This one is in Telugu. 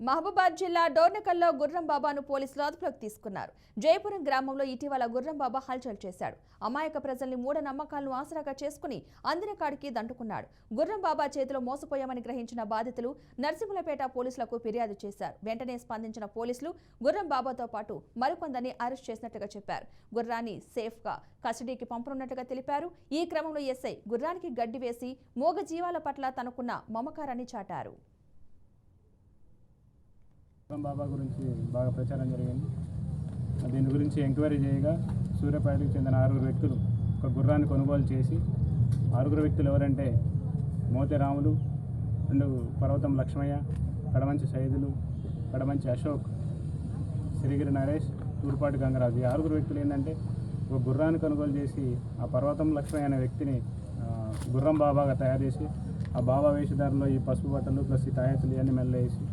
మహబూబాద్ జిల్లా డోర్నకల్లో గుర్రం బాబాను పోలీసులు అదుపులోకి తీసుకున్నారు. జయపురం గ్రామంలో ఇటీవల గుర్రం బాబా హల్చల్ చేశాడు. అమాయక ప్రజల్ని మూఢనమ్మకాలను ఆసరాగా చేసుకుని అందిన కాడికి దండుకున్నాడు. గుర్రం బాబా చేతిలో మోసపోయామని గ్రహించిన బాధితులు నర్సింహులపేట పోలీసులకు ఫిర్యాదు చేశారు. వెంటనే స్పందించిన పోలీసులు గుర్రం బాబాతో పాటు మరికొందరిని అరెస్ట్ చేసినట్టుగా చెప్పారు. గుర్రాన్ని సేఫ్గా కస్టడీకి పంపనున్నట్టుగా తెలిపారు. ఈ క్రమంలో ఎస్ఐ గుర్రానికి గడ్డి వేసి మూగ జీవాల పట్ల తనకున్న మమకారాన్ని చాటారు. గుర్రం బాబా గురించి బాగా ప్రచారం జరిగింది. దీని గురించి ఎంక్వైరీ చేయగా సూర్యాపేటకు చెందిన 6 వ్యక్తులు ఒక గుర్రాన్ని కొనుగోలు చేసి 6 వ్యక్తులు ఎవరంటే మోతే రాములు, పర్వతం లక్ష్మయ్య, కడమంచి సైదులు, కడమంచి అశోక్, సిరిగిరి నరేష్, తూర్పాటి గంగరాజు. ఈ 6 వ్యక్తులు ఏంటంటే ఒక గుర్రాన్ని కొనుగోలు చేసి ఆ పర్వతం లక్ష్మయ్య అనే వ్యక్తిని గుర్రం బాబాగా తయారు చేసి ఆ బాబా వేషధారంలో ఈ పసుపు బట్టలు ప్లస్ ఈ తాయెత్తులు ఇవన్నీ మెల్ల వేసి